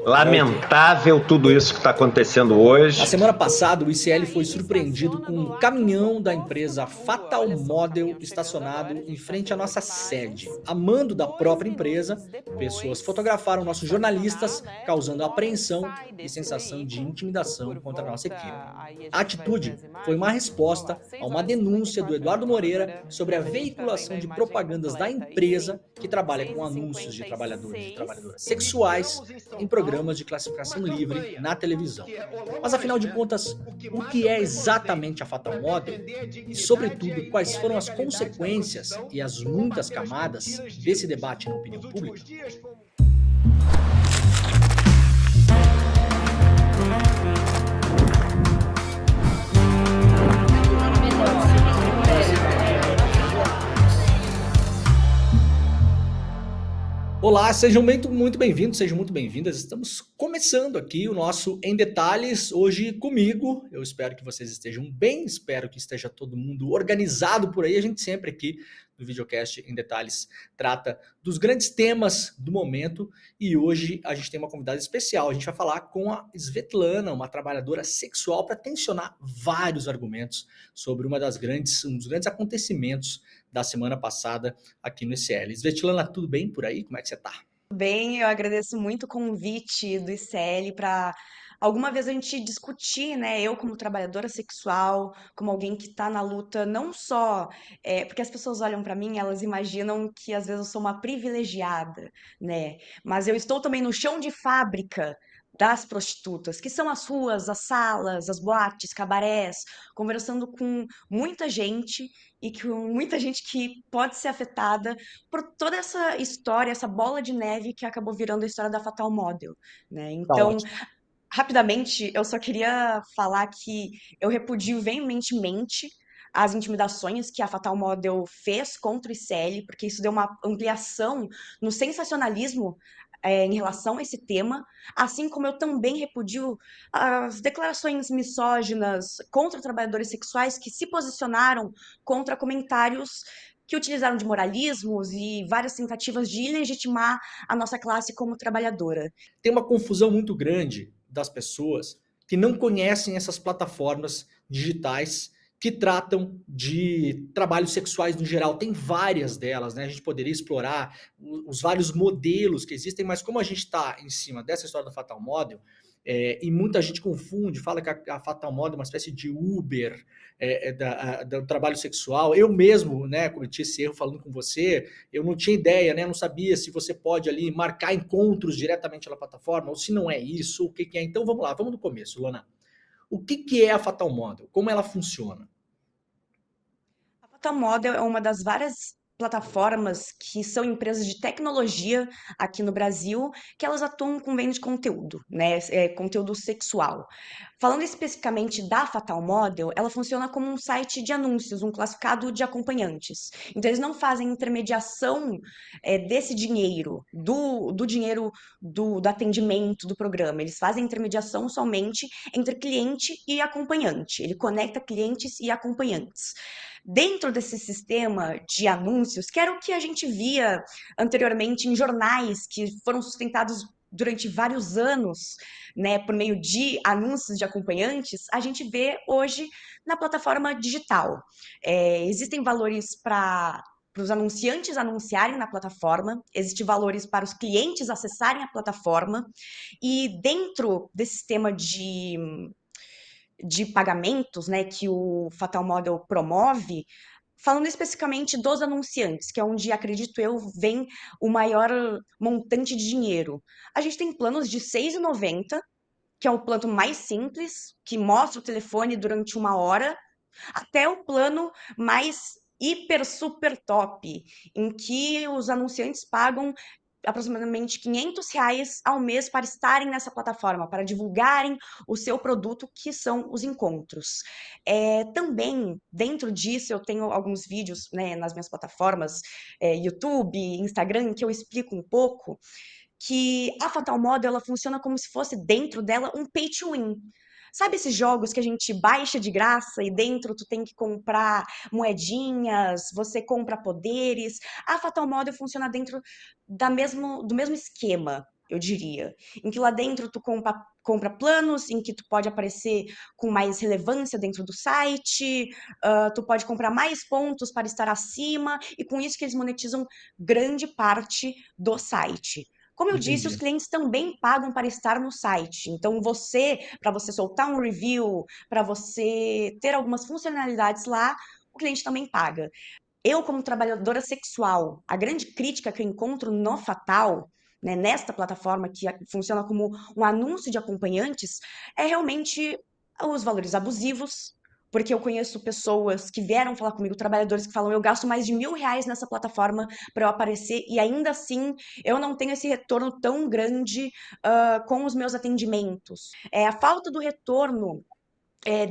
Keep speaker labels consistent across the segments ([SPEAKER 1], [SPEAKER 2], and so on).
[SPEAKER 1] Lamentável tudo isso que está acontecendo hoje.
[SPEAKER 2] Na semana passada, o ICL foi surpreendido com um caminhão da empresa Fatal Model estacionado em frente à nossa sede. A mando da própria empresa, pessoas fotografaram nossos jornalistas, causando apreensão e sensação de intimidação contra a nossa equipe. A atitude foi uma resposta a uma denúncia do Eduardo Moreira sobre a veiculação de propagandas da empresa que trabalha com anúncios de trabalhadores e trabalhadoras sexuais em programas de classificação livre na televisão. Mas afinal de contas, o que é exatamente a Fatal Model? E, sobretudo, quais foram as consequências e as muitas camadas desse debate na opinião pública? Olá, sejam muito bem-vindos, sejam muito bem-vindas. Estamos começando aqui o nosso Em Detalhes, hoje comigo. Eu espero que vocês estejam bem, espero que esteja todo mundo organizado por aí. A gente sempre aqui no videocast Em Detalhes trata dos grandes temas do momento e hoje a gente tem uma convidada especial. A gente vai falar com a Svetlana, uma trabalhadora sexual, para tensionar vários argumentos sobre um dos grandes acontecimentos da semana passada aqui no ICL. Svetlana, tudo bem por aí? Como é que você tá?
[SPEAKER 3] Bem, eu agradeço muito o convite do ICL para alguma vez a gente discutir, né? Eu como trabalhadora sexual, como alguém que está na luta, não só porque as pessoas olham para mim, elas imaginam que às vezes eu sou uma privilegiada, né? Mas eu estou também no chão de fábrica das prostitutas, que são as ruas, as salas, as boates, cabarés, conversando com muita gente e com muita gente que pode ser afetada por toda essa história, essa bola de neve que acabou virando a história da Fatal Model, né?
[SPEAKER 2] Tá
[SPEAKER 3] Então,
[SPEAKER 2] ótimo.
[SPEAKER 3] rapidamente, eu só queria falar que eu repudio veementemente as intimidações que a Fatal Model fez contra o ICL, porque isso deu uma ampliação no sensacionalismo em relação a esse tema, assim como eu também repudio as declarações misóginas contra trabalhadores sexuais que se posicionaram contra comentários que utilizaram de moralismos e várias tentativas de ilegitimar a nossa classe como trabalhadora.
[SPEAKER 2] Tem uma confusão muito grande das pessoas que não conhecem essas plataformas digitais que tratam de trabalhos sexuais no geral. Tem várias delas, né? A gente poderia explorar os vários modelos que existem, mas como a gente está em cima dessa história da Fatal Model, e muita gente confunde, fala que a Fatal Model é uma espécie de Uber do trabalho sexual. Eu mesmo, né, cometi esse erro falando com você. Eu não tinha ideia, né? Eu não sabia se você pode ali marcar encontros diretamente na plataforma, ou se não é isso, o que é. Então vamos lá, vamos do começo, Lona. O que é a Fatal Model? Como ela funciona?
[SPEAKER 3] A Fatal Model é uma das várias plataformas que são empresas de tecnologia aqui no Brasil, que elas atuam com venda de conteúdo, né? Conteúdo sexual. Falando especificamente da Fatal Model, ela funciona como um site de anúncios, um classificado de acompanhantes. Então, eles não fazem intermediação desse dinheiro, do dinheiro do atendimento do programa. Eles fazem intermediação somente entre cliente e acompanhante. Ele conecta clientes e acompanhantes. Dentro desse sistema de anúncios, que era o que a gente via anteriormente em jornais que foram sustentados durante vários anos, né, por meio de anúncios de acompanhantes, a gente vê hoje na plataforma digital. Existem valores para os anunciantes anunciarem na plataforma, existem valores para os clientes acessarem a plataforma, e dentro desse sistema de pagamentos, né, que o Fatal Model promove, falando especificamente dos anunciantes, que é onde, acredito eu, vem o maior montante de dinheiro. A gente tem planos de R$ 6,90, que é o plano mais simples, que mostra o telefone durante 1 hora, até o plano mais hiper super top, em que os anunciantes pagam aproximadamente R$ 500 ao mês para estarem nessa plataforma, para divulgarem o seu produto, que são os encontros. Também, dentro disso, eu tenho alguns vídeos, né, nas minhas plataformas, YouTube, Instagram, em que eu explico um pouco que a Fatal Model ela funciona como se fosse dentro dela um pay to win. Sabe esses jogos que a gente baixa de graça e dentro tu tem que comprar moedinhas, você compra poderes? A Fatal Model funciona dentro do mesmo esquema. eu diria. Em que lá dentro tu compra planos, em que tu pode aparecer com mais relevância dentro do site, tu pode comprar mais pontos para estar acima, e com isso que eles monetizam grande parte do site. Como eu disse, os
[SPEAKER 2] Entendi.
[SPEAKER 3] clientes também pagam para estar no site. Então, para você soltar um review, para você ter algumas funcionalidades lá, o cliente também paga. Eu, como trabalhadora sexual, a grande crítica que eu encontro no Fatal, né, nesta plataforma que funciona como um anúncio de acompanhantes, é realmente os valores abusivos, porque eu conheço pessoas que vieram falar comigo, trabalhadores que falam, eu gasto mais de R$ 1.000 nessa plataforma para eu aparecer e ainda assim eu não tenho esse retorno tão grande com os meus atendimentos. A falta do retorno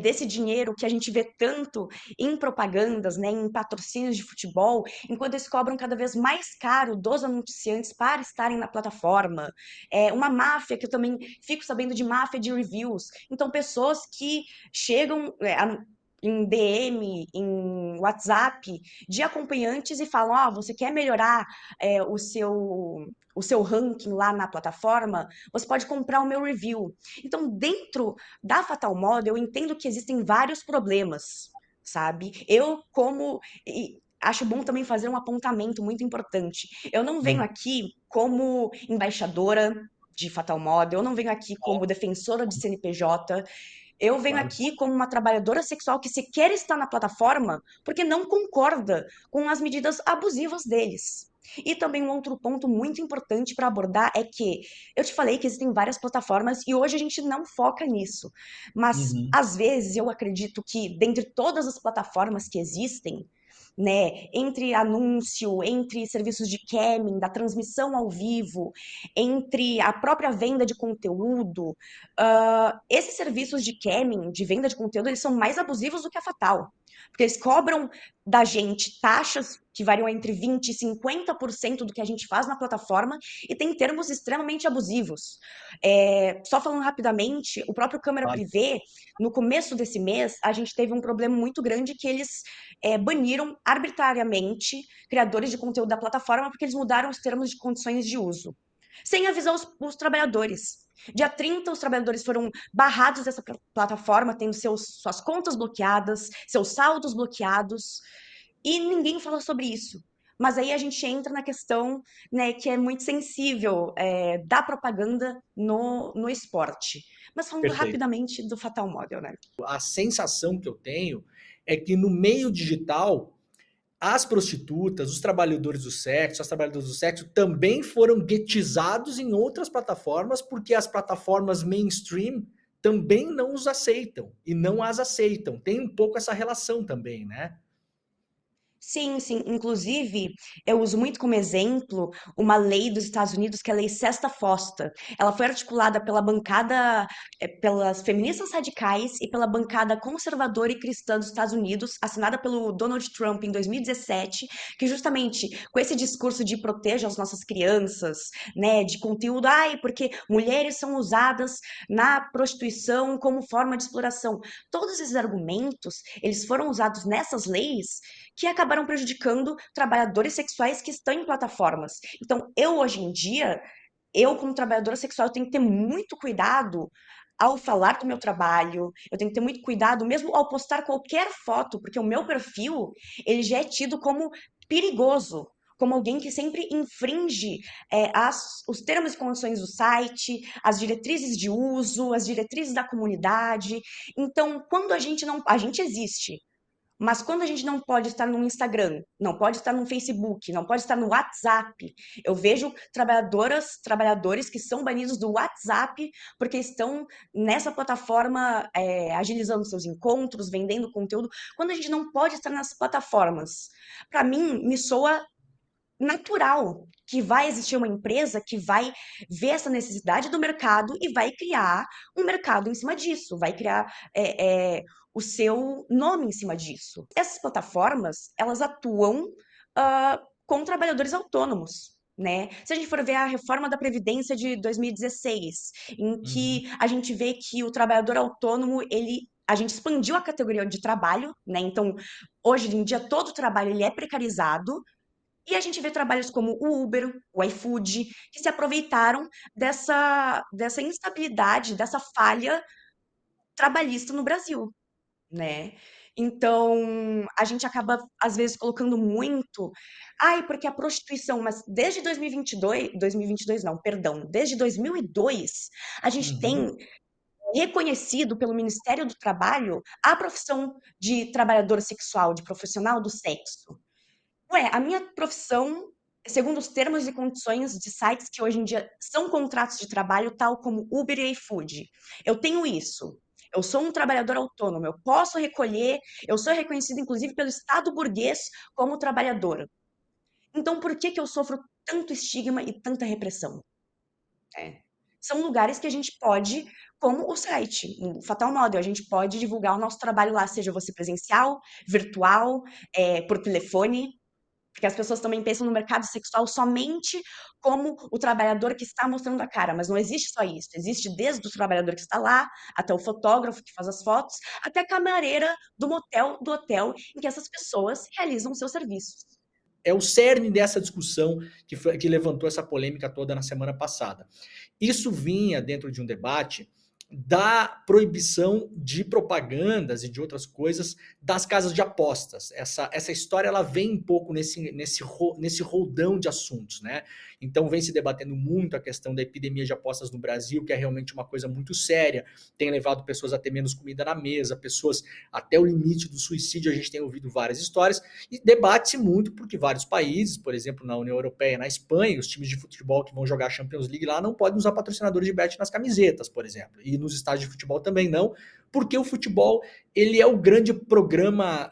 [SPEAKER 3] desse dinheiro que a gente vê tanto em propagandas, né, em patrocínios de futebol, enquanto eles cobram cada vez mais caro dos anunciantes para estarem na plataforma. Uma máfia, que eu também fico sabendo de máfia de reviews. Então, pessoas que chegam em DM, em WhatsApp, de acompanhantes e falam, você quer melhorar o seu ranking lá na plataforma? Você pode comprar o meu review. Então, dentro da Fatal Model, eu entendo que existem vários problemas, sabe? Acho bom também fazer um apontamento muito importante. Eu não venho
[SPEAKER 2] Hum,
[SPEAKER 3] aqui como embaixadora de Fatal Model, eu não venho aqui como defensora de CNPJ, eu venho
[SPEAKER 2] claro.
[SPEAKER 3] aqui como uma trabalhadora sexual que sequer está na plataforma porque não concorda com as medidas abusivas deles. E também um outro ponto muito importante para abordar é que eu te falei que existem várias plataformas e hoje a gente não foca nisso. Mas
[SPEAKER 2] Uhum.
[SPEAKER 3] às vezes eu acredito que dentre todas as plataformas que existem, né, entre anúncio, entre serviços de camming, da transmissão ao vivo, entre a própria venda de conteúdo, esses serviços de camming, de venda de conteúdo, eles são mais abusivos do que a Fatal. Porque eles cobram da gente taxas que variam entre 20% e 50% do que a gente faz na plataforma e tem termos extremamente abusivos. Só falando rapidamente, o próprio câmera
[SPEAKER 2] Claro.
[SPEAKER 3] privê, no começo desse mês, a gente teve um problema muito grande que eles baniram arbitrariamente criadores de conteúdo da plataforma porque eles mudaram os termos de condições de uso, sem avisar os trabalhadores. Dia 30, os trabalhadores foram barrados dessa plataforma, tendo suas contas bloqueadas, seus saldos bloqueados, e ninguém fala sobre isso. Mas aí a gente entra na questão, né, que é muito sensível, da propaganda no esporte. Mas falando
[SPEAKER 2] Perfeito.
[SPEAKER 3] rapidamente do Fatal Model, né?
[SPEAKER 2] A sensação que eu tenho é que no meio digital, as prostitutas, os trabalhadores do sexo, as trabalhadoras do sexo também foram guetizados em outras plataformas porque as plataformas mainstream também não os aceitam e não as aceitam. Tem um pouco essa relação também, né?
[SPEAKER 3] Sim, sim. Inclusive, eu uso muito como exemplo uma lei dos Estados Unidos, que é a Lei Sesta Fosta. Ela foi articulada pelas feministas radicais e pela bancada conservadora e cristã dos Estados Unidos, assinada pelo Donald Trump em 2017, que justamente com esse discurso de proteja as nossas crianças, né, de conteúdo, porque mulheres são usadas na prostituição como forma de exploração. Todos esses argumentos, eles foram usados nessas leis que acabaram prejudicando trabalhadores sexuais que estão em plataformas. Então, hoje em dia, como trabalhadora sexual, tenho que ter muito cuidado ao falar do meu trabalho, eu tenho que ter muito cuidado mesmo ao postar qualquer foto, porque o meu perfil, ele já é tido como perigoso, como alguém que sempre infringe os termos e condições do site, as diretrizes de uso, as diretrizes da comunidade. Então, quando a gente não, a gente existe, mas quando a gente não pode estar no Instagram, não pode estar no Facebook, não pode estar no WhatsApp, eu vejo trabalhadores que são banidos do WhatsApp porque estão nessa plataforma agilizando seus encontros, vendendo conteúdo, quando a gente não pode estar nas plataformas. Para mim, me soa natural que vai existir uma empresa que vai ver essa necessidade do mercado e vai criar um mercado em cima disso, vai criar o seu nome em cima disso. Essas plataformas, elas atuam com trabalhadores autônomos. Né? Se a gente for ver a reforma da Previdência de 2016, em
[SPEAKER 2] Uhum.
[SPEAKER 3] que a gente vê que o trabalhador autônomo, a gente expandiu a categoria de trabalho, né? Então, hoje em dia, todo trabalho ele é precarizado, E a gente vê trabalhos como o Uber, o iFood, que se aproveitaram dessa instabilidade, dessa falha trabalhista no Brasil, né. Então, a gente acaba, às vezes, colocando muito: "Ai, porque a prostituição", mas desde 2022 não, perdão, desde 2002, a gente
[SPEAKER 2] Uhum.
[SPEAKER 3] tem reconhecido pelo Ministério do Trabalho a profissão de trabalhador sexual, de profissional do sexo. Ué, a minha profissão, segundo os termos e condições de sites que hoje em dia são contratos de trabalho, tal como Uber e iFood, eu tenho isso. Eu sou um trabalhador autônomo, eu posso recolher, eu sou reconhecido inclusive pelo Estado burguês como trabalhadora. Então por que que eu sofro tanto estigma e tanta repressão? É. São lugares que a gente pode, como o site, o Fatal Model, a gente pode divulgar o nosso trabalho lá, seja você presencial, virtual, por telefone, porque as pessoas também pensam no mercado sexual somente como o trabalhador que está mostrando a cara, mas não existe só isso. Existe desde o trabalhador que está lá, até o fotógrafo que faz as fotos, até a camareira do motel, do hotel em que essas pessoas realizam seus serviços.
[SPEAKER 2] É o cerne dessa discussão que levantou essa polêmica toda na semana passada. Isso vinha dentro de um debate da proibição de propagandas e de outras coisas das casas de apostas. Essa história ela vem um pouco nesse roldão de assuntos, né? Então vem se debatendo muito a questão da epidemia de apostas no Brasil, que é realmente uma coisa muito séria, tem levado pessoas a ter menos comida na mesa, pessoas até o limite do suicídio, a gente tem ouvido várias histórias, e debate-se muito porque vários países, por exemplo, na União Europeia, na Espanha, os times de futebol que vão jogar a Champions League lá não podem usar patrocinadores de bet nas camisetas, por exemplo. E nos estádios de futebol também não, porque o futebol ele é o grande programa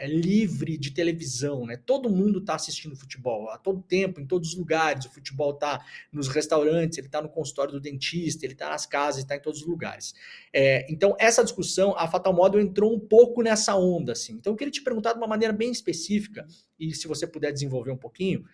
[SPEAKER 2] livre de televisão, né? Todo mundo está assistindo futebol a todo tempo, em todos os lugares. O futebol está nos restaurantes, ele está no consultório do dentista, ele está nas casas, está em todos os lugares. Então, essa discussão, a Fatal Model entrou um pouco nessa onda, assim. Então, eu queria te perguntar de uma maneira bem específica, e se você puder desenvolver um pouquinho,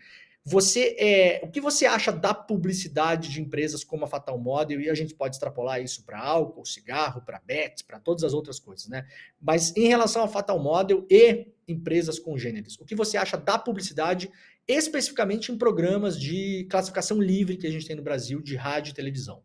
[SPEAKER 2] o que você acha da publicidade de empresas como a Fatal Model? E a gente pode extrapolar isso para álcool, cigarro, para bets, para todas as outras coisas, né? Mas em relação a Fatal Model e empresas congêneres, o que você acha da publicidade, especificamente em programas de classificação livre que a gente tem no Brasil, de rádio e televisão?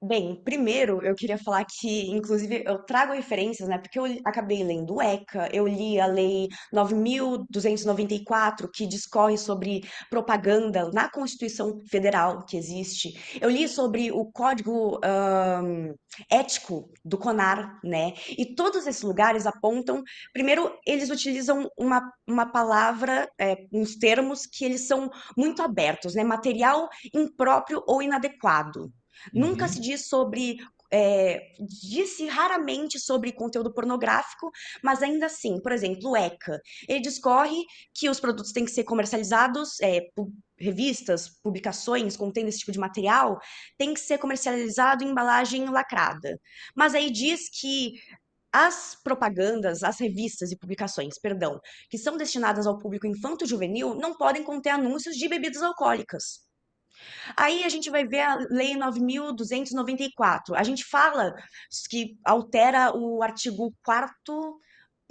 [SPEAKER 3] Bem, primeiro eu queria falar que, inclusive, eu trago referências, né? Porque acabei lendo o ECA, eu li a Lei 9.294, que discorre sobre propaganda na Constituição Federal que existe. Eu li sobre o Código Ético do CONAR, né? E todos esses lugares apontam. Primeiro, eles utilizam uma palavra, uns termos que eles são muito abertos, né? Material impróprio ou inadequado. Nunca se
[SPEAKER 2] Uhum.
[SPEAKER 3] diz sobre. Disse raramente sobre conteúdo pornográfico, mas ainda assim, por exemplo, o ECA, ele discorre que os produtos têm que ser comercializados, revistas, publicações contendo esse tipo de material, tem que ser comercializado em embalagem lacrada. Mas aí diz que as propagandas, as revistas e publicações, perdão, que são destinadas ao público infanto-juvenil, não podem conter anúncios de bebidas alcoólicas. Aí a gente vai ver a Lei 9.294. A gente fala que altera o artigo 4º,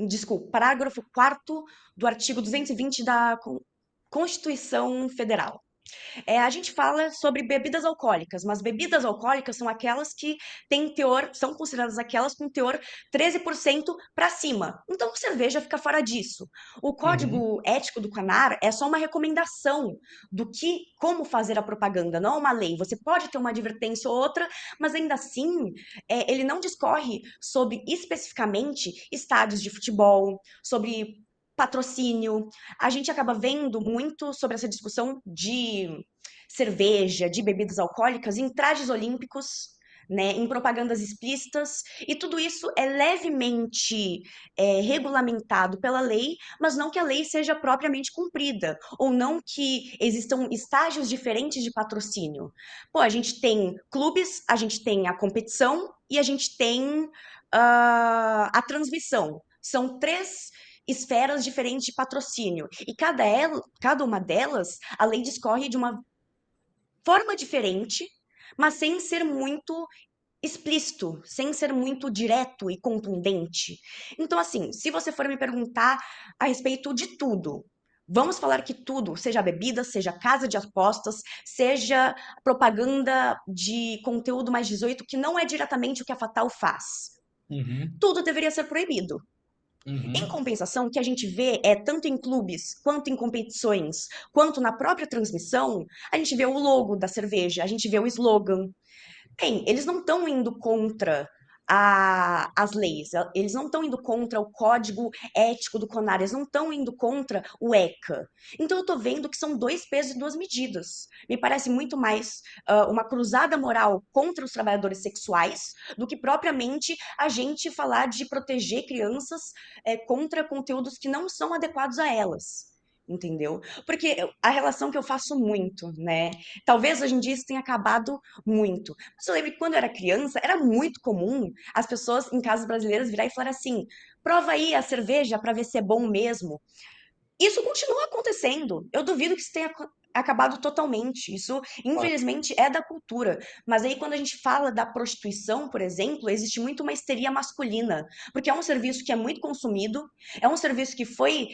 [SPEAKER 3] desculpa, parágrafo 4º do artigo 220 da Constituição Federal. A gente fala sobre bebidas alcoólicas, mas bebidas alcoólicas são aquelas que têm teor, são consideradas aquelas com teor 13% para cima. Então, cerveja fica fora disso. O
[SPEAKER 2] Uhum.
[SPEAKER 3] código ético do Canar é só uma recomendação do que, como fazer a propaganda, não uma lei. Você pode ter uma advertência ou outra, mas ainda assim, ele não discorre sobre especificamente estádios de futebol, sobre patrocínio. A gente acaba vendo muito sobre essa discussão de cerveja, de bebidas alcoólicas em trajes olímpicos, né, em propagandas explícitas, e tudo isso é levemente regulamentado pela lei, mas não que a lei seja propriamente cumprida, ou não que existam estágios diferentes de patrocínio. Pô, a gente tem clubes, a gente tem a competição e a gente tem a transmissão. São três esferas diferentes de patrocínio. E cada uma delas, a lei discorre de uma forma diferente, mas sem ser muito explícito, sem ser muito direto e contundente. Então, assim, se você for me perguntar a respeito de tudo, Vamos falar que tudo, seja bebida, seja casa de apostas, seja propaganda de conteúdo mais 18, que não é diretamente o que a Fatal faz.
[SPEAKER 2] Uhum,
[SPEAKER 3] Tudo deveria ser proibido. Em
[SPEAKER 2] uhum.
[SPEAKER 3] compensação, o que a gente vê é tanto em clubes, quanto em competições, quanto na própria transmissão, a gente vê o logo da cerveja, a gente vê o slogan. Bem, eles não estão indo contra as leis, eles não estão indo contra o código ético do CONAR, eles não estão indo contra o ECA. Então eu estou vendo que são dois pesos e duas medidas. Me parece muito mais uma cruzada moral contra os trabalhadores sexuais do que propriamente a gente falar de proteger crianças contra conteúdos que não são adequados a elas. Entendeu? Porque a relação que eu faço muito, né? Talvez hoje em dia isso tenha acabado muito. Mas eu lembro que quando eu era criança, era muito comum as pessoas em casas brasileiras virar e falar assim: prova aí a cerveja para ver se é bom mesmo. Isso continua acontecendo. Eu duvido que isso tenha acabado totalmente. Isso, infelizmente, é da cultura. Mas aí, quando a gente fala da prostituição, por exemplo, existe muito uma histeria masculina. Porque é um serviço que é muito consumido, é um serviço que foi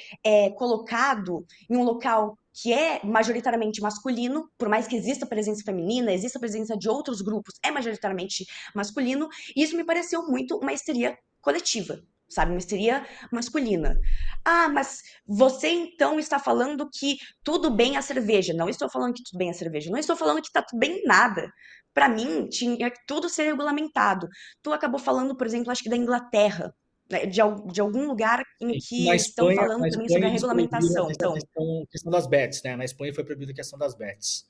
[SPEAKER 3] colocado em um local que é majoritariamente masculino, por mais que exista presença feminina, exista presença de outros grupos, é majoritariamente masculino, e isso me pareceu muito uma histeria coletiva, sabe? Uma histeria masculina. Ah, mas você então está falando que tudo bem a cerveja. Não estou falando que tudo bem a cerveja. Não estou falando que está tudo bem nada. Para mim, tinha que tudo ser regulamentado. Tu acabou falando, por exemplo, acho que da Inglaterra, né, de algum lugar em
[SPEAKER 2] Sim.
[SPEAKER 3] que estão falando
[SPEAKER 2] Na
[SPEAKER 3] também sobre
[SPEAKER 2] Espanha
[SPEAKER 3] a
[SPEAKER 2] eles proibiram
[SPEAKER 3] regulamentação.
[SPEAKER 2] essa
[SPEAKER 3] Então,
[SPEAKER 2] questão das bets, né? Na Espanha foi proibida a questão das bets.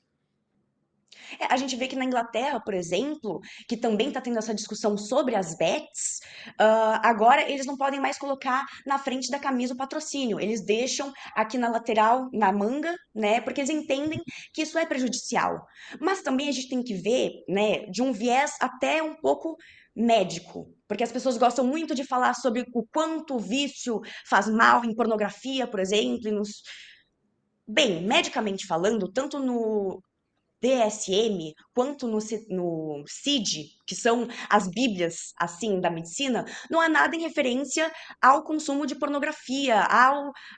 [SPEAKER 3] a gente vê que na Inglaterra, por exemplo, que também está tendo essa discussão sobre as bets, agora eles não podem mais colocar na frente da camisa o patrocínio. Eles deixam aqui na lateral, na manga, né? Porque eles entendem que isso é prejudicial. Mas também a gente tem que ver, né, de um viés até um pouco médico. Porque as pessoas gostam muito de falar sobre o quanto o vício faz mal em pornografia, por exemplo, e nos... Bem, medicamente falando, tanto no DSM, quanto no CID, que são as bíblias, assim, da medicina, não há nada em referência ao consumo de pornografia,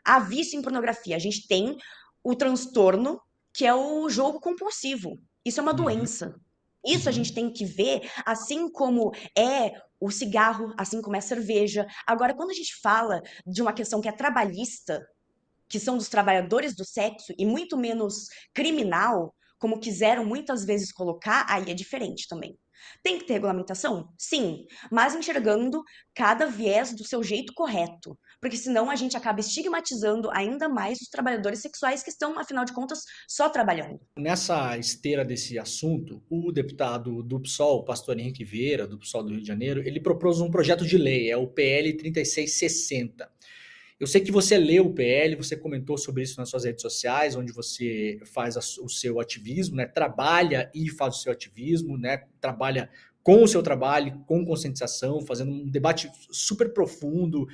[SPEAKER 3] a vício em pornografia. A gente tem o transtorno, que é o jogo compulsivo. Isso é uma
[SPEAKER 2] Uhum,
[SPEAKER 3] doença. Isso a gente
[SPEAKER 2] uhum.
[SPEAKER 3] tem que ver, assim como é o cigarro, assim como é a cerveja. Agora, quando a gente fala de uma questão que é trabalhista, que são dos trabalhadores do sexo e muito menos criminal, como quiseram muitas vezes colocar, aí é diferente também. Tem que ter regulamentação? Sim, mas enxergando cada viés do seu jeito correto, porque senão a gente acaba estigmatizando ainda mais os trabalhadores sexuais que estão, afinal de contas, só trabalhando.
[SPEAKER 2] Nessa esteira desse assunto, o deputado do PSOL, o pastor Henrique Vieira, do PSOL do Rio de Janeiro, ele propôs um projeto de lei, é o PL 3660. Eu sei que você leu o PL, você comentou sobre isso nas suas redes sociais, onde você faz o seu ativismo, né? Trabalha e faz o seu ativismo, né? Trabalha com o seu trabalho, com conscientização, fazendo um debate super profundo,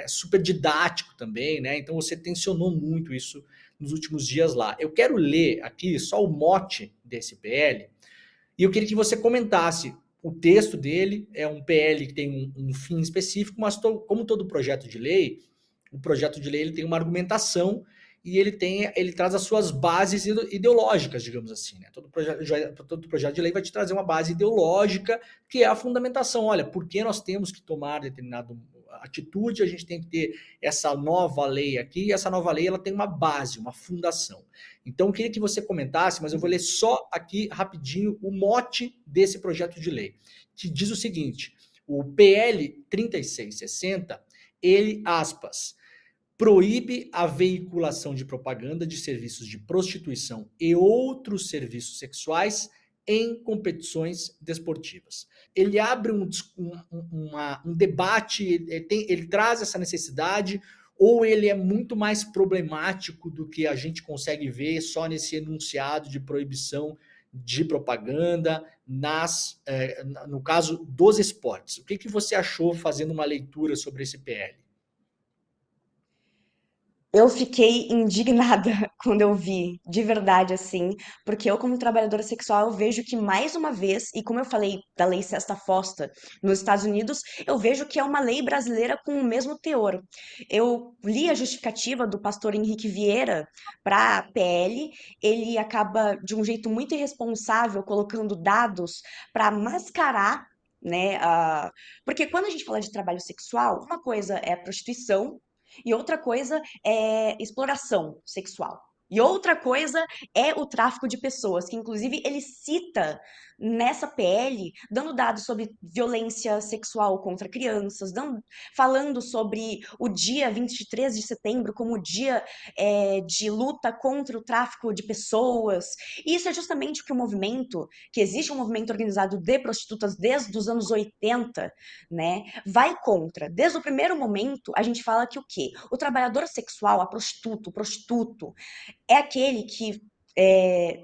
[SPEAKER 2] super didático também, né? Então você tensionou muito isso nos últimos dias lá. Eu quero ler aqui só o mote desse PL e eu queria que você comentasse. O texto dele é um PL que tem um fim específico, mas como todo projeto de lei, o projeto de lei ele tem uma argumentação e ele traz as suas bases ideológicas, digamos assim. Né? Todo projeto de lei vai te trazer uma base ideológica, que é a fundamentação. Olha, por que nós temos que tomar determinada atitude, a gente tem que ter essa nova lei aqui, e essa nova lei ela tem uma base, uma fundação. Então, eu queria que você comentasse, mas eu vou ler só aqui rapidinho o mote desse projeto de lei, que diz o seguinte: o PL 3660, ele, aspas, proíbe a veiculação de propaganda de serviços de prostituição e outros serviços sexuais em competições desportivas. Ele abre um debate, ele traz essa necessidade, ou ele é muito mais problemático do que a gente consegue ver só nesse enunciado de proibição de propaganda no caso dos esportes. O que você achou fazendo uma leitura sobre esse PL?
[SPEAKER 3] Eu fiquei indignada quando eu vi, de verdade, assim, porque eu, como trabalhadora sexual, eu vejo que, mais uma vez, e como eu falei da Lei Sesta Fosta nos Estados Unidos, eu vejo que é uma lei brasileira com o mesmo teor. Eu li a justificativa do pastor Henrique Vieira para a PL, ele acaba, de um jeito muito irresponsável, colocando dados para mascarar. Né, porque quando a gente fala de trabalho sexual, uma coisa é a prostituição, e outra coisa é exploração sexual. E outra coisa é o tráfico de pessoas, que inclusive ele cita nessa PL, dando dados sobre violência sexual contra crianças, falando sobre o dia 23 de setembro como o dia de luta contra o tráfico de pessoas. E isso é justamente o que o movimento, que existe um movimento organizado de prostitutas desde os anos 80, né, vai contra. Desde o primeiro momento, a gente fala que o quê? O trabalhador sexual, a prostituta, o prostituto, é aquele que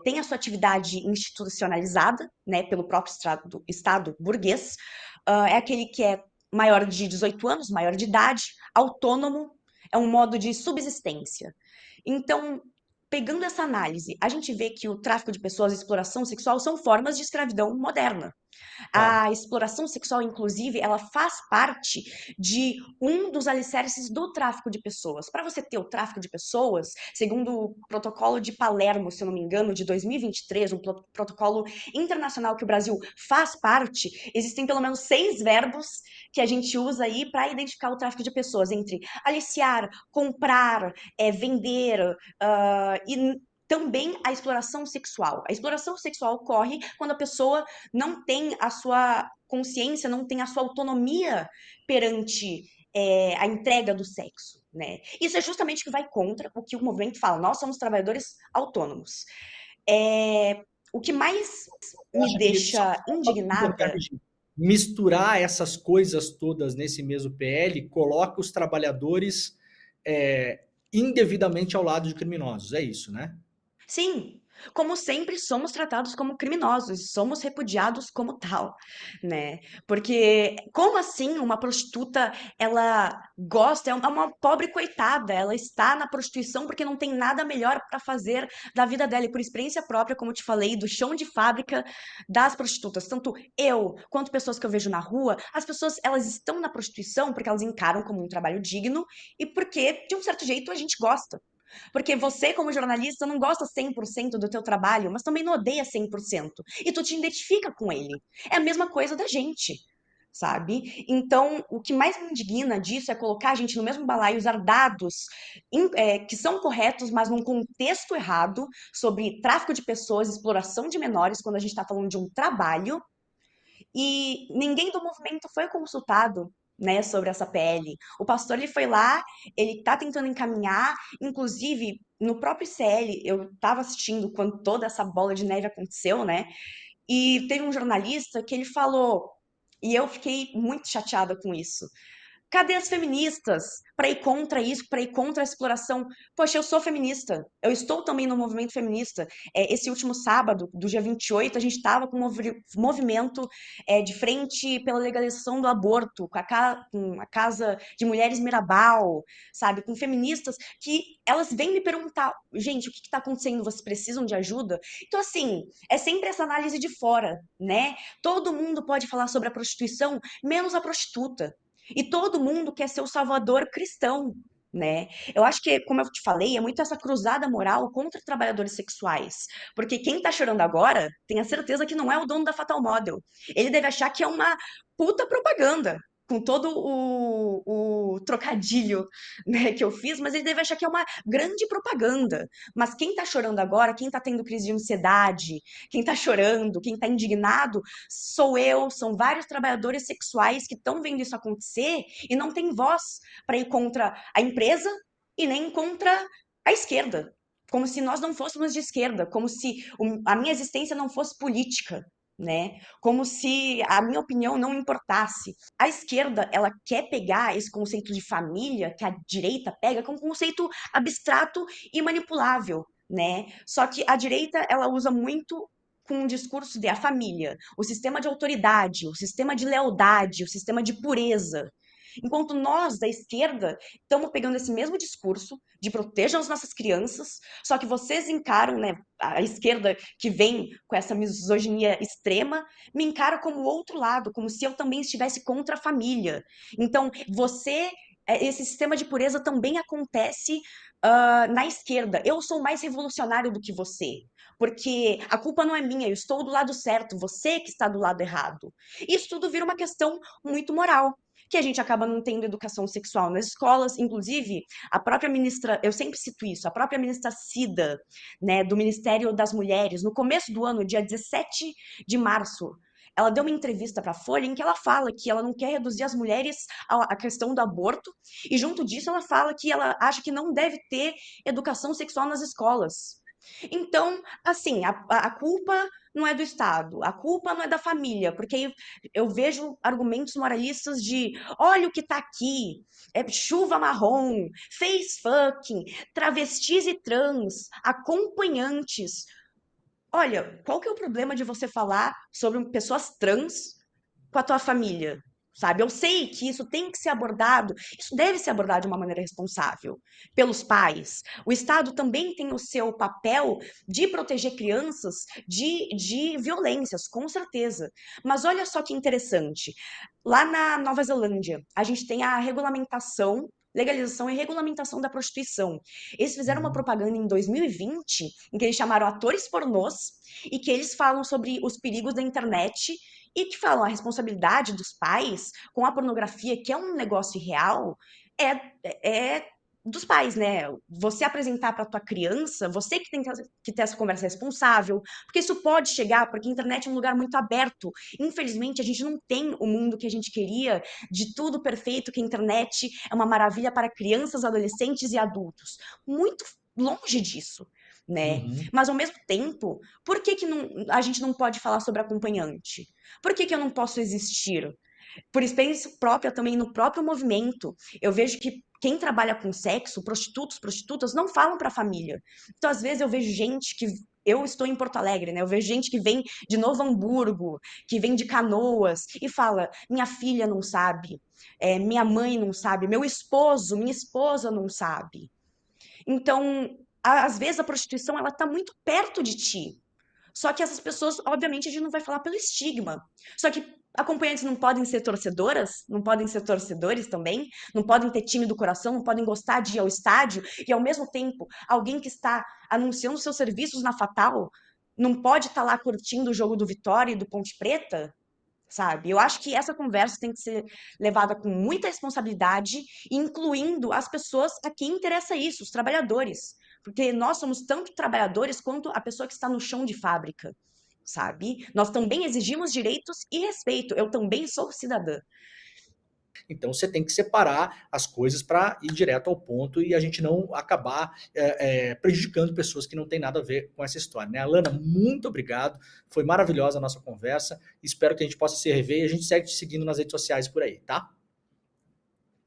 [SPEAKER 3] tem a sua atividade institucionalizada, né, pelo próprio Estado burguês, é aquele que é maior de 18 anos, maior de idade, autônomo, é um modo de subsistência. Então, pegando essa análise, a gente vê que o tráfico de pessoas e exploração sexual são formas de escravidão moderna.
[SPEAKER 2] Claro.
[SPEAKER 3] A exploração sexual, inclusive, ela faz parte de um dos alicerces do tráfico de pessoas. Para você ter o tráfico de pessoas, segundo o protocolo de Palermo, se eu não me engano, de 2023, um protocolo internacional que o Brasil faz parte, existem pelo menos 6 verbos que a gente usa aí para identificar o tráfico de pessoas, entre aliciar, comprar, vender, e também a exploração sexual. A exploração sexual ocorre quando a pessoa não tem a sua consciência, não tem a sua autonomia perante a entrega do sexo, né? Isso é justamente o que vai contra o que o movimento fala. Nós somos trabalhadores autônomos. O que mais
[SPEAKER 2] Eu
[SPEAKER 3] me
[SPEAKER 2] acho que só
[SPEAKER 3] deixa
[SPEAKER 2] uma pergunta
[SPEAKER 3] indignada.
[SPEAKER 2] de misturar essas coisas todas nesse mesmo PL coloca os trabalhadores indevidamente ao lado de criminosos. É isso, né?
[SPEAKER 3] Sim, como sempre, somos tratados como criminosos, somos repudiados como tal, né? Porque como assim uma prostituta, ela gosta, é uma pobre coitada, ela está na prostituição porque não tem nada melhor para fazer da vida dela, e por experiência própria, como eu te falei, do chão de fábrica das prostitutas, tanto eu quanto pessoas que eu vejo na rua, as pessoas, elas estão na prostituição porque elas encaram como um trabalho digno e porque, de um certo jeito, a gente gosta. Porque você, como jornalista, não gosta 100% do teu trabalho, mas também não odeia 100%. E tu te identifica com ele. É a mesma coisa da gente, sabe? Então, o que mais me indigna disso é colocar a gente no mesmo balaio, usar dados que são corretos, mas num contexto errado, sobre tráfico de pessoas, exploração de menores, quando a gente está falando de um trabalho, e ninguém do movimento foi consultado, né, sobre essa PL. O pastor ele foi lá, ele tá tentando encaminhar, inclusive no próprio CL, eu estava assistindo quando toda essa bola de neve aconteceu, né? E teve um jornalista que ele falou, e eu fiquei muito chateada com isso. Cadê as feministas para ir contra isso, para ir contra a exploração? Poxa, eu sou feminista, eu estou também no movimento feminista. Esse último sábado, do dia 28, a gente estava com um movimento de frente pela legalização do aborto, com a Casa de Mulheres Mirabal, sabe? Com feministas que elas vêm me perguntar, gente, o que está acontecendo? Vocês precisam de ajuda? Então, assim, é sempre essa análise de fora, né? Todo mundo pode falar sobre a prostituição, menos a prostituta. E todo mundo quer ser o salvador cristão, né? Eu acho que, como eu te falei, é muito essa cruzada moral contra trabalhadores sexuais. Porque quem tá chorando agora, tenha certeza que não é o dono da Fatal Model. Ele deve achar que é uma puta propaganda, com todo o trocadilho, né, que eu fiz, mas ele deve achar que é uma grande propaganda. Mas quem tá chorando agora, quem tá tendo crise de ansiedade, quem tá chorando, quem tá indignado, sou eu, são vários trabalhadores sexuais que estão vendo isso acontecer e não tem voz para ir contra a empresa e nem contra a esquerda. Como se nós não fôssemos de esquerda, como se a minha existência não fosse política, né? Como se a minha opinião não importasse. A esquerda, ela quer pegar esse conceito de família que a direita pega como um conceito abstrato e manipulável, né? Só que a direita, ela usa muito com um discurso de a família, o sistema de autoridade, o sistema de lealdade, o sistema de pureza. Enquanto nós, da esquerda, estamos pegando esse mesmo discurso de protejam as nossas crianças, só que vocês encaram, né, a esquerda que vem com essa misoginia extrema, me encara como o outro lado, como se eu também estivesse contra a família. Então, esse sistema de pureza também acontece na esquerda. Eu sou mais revolucionário do que você, porque a culpa não é minha, eu estou do lado certo, você que está do lado errado. Isso tudo vira uma questão muito moral, que a gente acaba não tendo educação sexual nas escolas. Inclusive, a própria ministra, eu sempre cito isso, a própria ministra Cida, né, do Ministério das Mulheres, no começo do ano, dia 17 de março, ela deu uma entrevista para a Folha em que ela fala que ela não quer reduzir as mulheres à questão do aborto, e junto disso ela fala que ela acha que não deve ter educação sexual nas escolas. Então, assim, a culpa não é do Estado, a culpa não é da família, porque eu vejo argumentos moralistas de olha o que tá aqui, é chuva marrom, face fucking, travestis e trans, acompanhantes. Olha, qual que é o problema de você falar sobre pessoas trans com a tua família? Sabe? Eu sei que isso tem que ser abordado, isso deve ser abordado de uma maneira responsável pelos pais. O Estado também tem o seu papel de proteger crianças de violências, com certeza. Mas olha só que interessante. Lá na Nova Zelândia, a gente tem a regulamentação, legalização e regulamentação da prostituição. Eles fizeram uma propaganda em 2020 em que eles chamaram atores pornôs e que eles falam sobre os perigos da internet e que falam a responsabilidade dos pais com a pornografia, que é um negócio real, é dos pais, né? Você apresentar para tua criança, você que tem que ter essa conversa responsável, porque isso pode chegar, porque a internet é um lugar muito aberto. Infelizmente, a gente não tem o mundo que a gente queria, de tudo perfeito, que a internet é uma maravilha para crianças, adolescentes e adultos. Muito longe disso, né?
[SPEAKER 2] Uhum.
[SPEAKER 3] Mas ao mesmo tempo, por que a gente não pode falar sobre acompanhante? Por que eu não posso existir? Por experiência própria também no próprio movimento, eu vejo que quem trabalha com sexo, prostitutos, prostitutas, não falam para a família. Então, às vezes, eu vejo gente que. Eu estou em Porto Alegre, né? Eu vejo gente que vem de Novo Hamburgo, que vem de Canoas, e fala: minha filha não sabe, minha mãe não sabe, meu esposo, minha esposa não sabe. Então, às vezes, a prostituição ela está muito perto de ti. Só que essas pessoas, obviamente, a gente não vai falar pelo estigma. Só que acompanhantes não podem ser torcedoras, não podem ser torcedores também, não podem ter time do coração, não podem gostar de ir ao estádio e, ao mesmo tempo, alguém que está anunciando seus serviços na Fatal não pode estar lá curtindo o jogo do Vitória e do Ponte Preta, sabe? Eu acho que essa conversa tem que ser levada com muita responsabilidade, incluindo as pessoas a quem interessa isso, os trabalhadores. Porque nós somos tanto trabalhadores quanto a pessoa que está no chão de fábrica, sabe? Nós também exigimos direitos e respeito. Eu também sou cidadã.
[SPEAKER 2] Então você tem que separar as coisas para ir direto ao ponto e a gente não acabar prejudicando pessoas que não têm nada a ver com essa história, né? Alana, muito obrigado. Foi maravilhosa a nossa conversa. Espero que a gente possa se rever e a gente segue te seguindo nas redes sociais por aí, tá?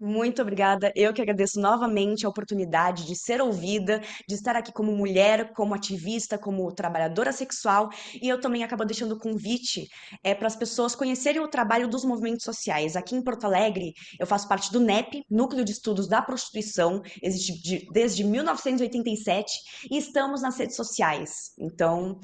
[SPEAKER 3] Muito obrigada. Eu que agradeço novamente a oportunidade de ser ouvida, de estar aqui como mulher, como ativista, como trabalhadora sexual. E eu também acabo deixando o convite para as pessoas conhecerem o trabalho dos movimentos sociais. Aqui em Porto Alegre, eu faço parte do NEP, Núcleo de Estudos da Prostituição, existe desde 1987, e estamos nas redes sociais. Então,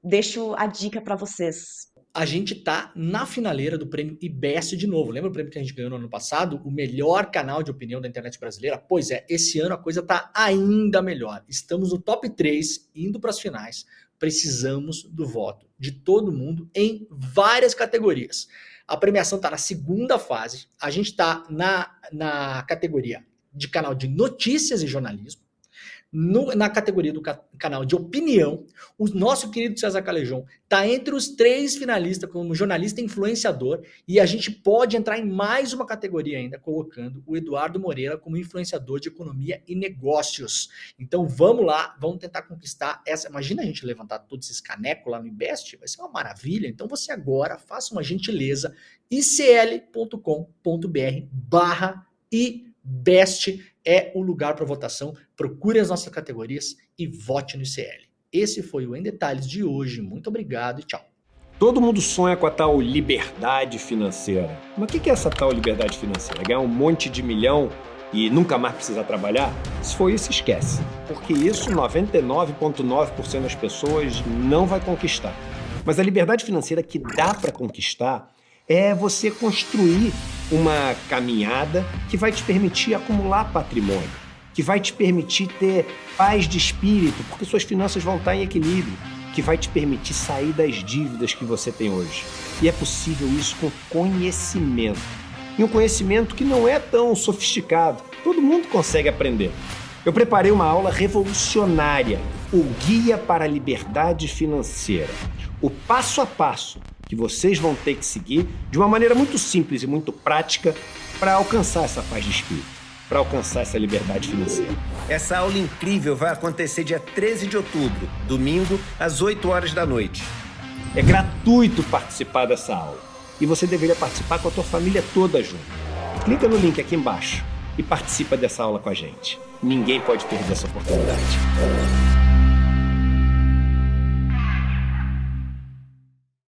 [SPEAKER 3] deixo a dica para vocês.
[SPEAKER 2] A gente tá na finaleira do prêmio IBEST de novo. Lembra o prêmio que a gente ganhou no ano passado? O melhor canal de opinião da internet brasileira? Pois é, esse ano a coisa tá ainda melhor. Estamos no top 3, indo para as finais. Precisamos do voto de todo mundo em várias categorias. A premiação tá na segunda fase. A gente tá na categoria de canal de notícias e jornalismo. Na categoria do canal de opinião, o nosso querido César Calejão está entre os 3 finalistas como jornalista e influenciador, e a gente pode entrar em mais uma categoria ainda, colocando o Eduardo Moreira como influenciador de economia e negócios. Então vamos lá, vamos tentar conquistar essa. Imagina a gente levantar todos esses canecos lá no Invest, vai ser uma maravilha. Então você agora faça uma gentileza, icl.com.br/ibest é o lugar para votação. Procure as nossas categorias e vote no ICL. Esse foi o Em Detalhes de hoje. Muito obrigado e tchau.
[SPEAKER 1] Todo mundo sonha com a tal liberdade financeira. Mas o que é essa tal liberdade financeira? Ganhar um monte de milhão e nunca mais precisar trabalhar? Se for isso, esquece. Porque isso 99,9% das pessoas não vai conquistar. Mas a liberdade financeira que dá para conquistar é você construir uma caminhada que vai te permitir acumular patrimônio, que vai te permitir ter paz de espírito, porque suas finanças vão estar em equilíbrio, que vai te permitir sair das dívidas que você tem hoje. E é possível isso com conhecimento. E um conhecimento que não é tão sofisticado. Todo mundo consegue aprender. Eu preparei uma aula revolucionária, o Guia para a Liberdade Financeira. O passo a passo que vocês vão ter que seguir de uma maneira muito simples e muito prática para alcançar essa paz de espírito, para alcançar essa liberdade financeira. Essa aula incrível vai acontecer dia 13 de outubro, domingo, às 8 horas da noite. É gratuito participar dessa aula e você deveria participar com a tua família toda junto. Clica no link aqui embaixo e participa dessa aula com a gente. Ninguém pode perder essa oportunidade.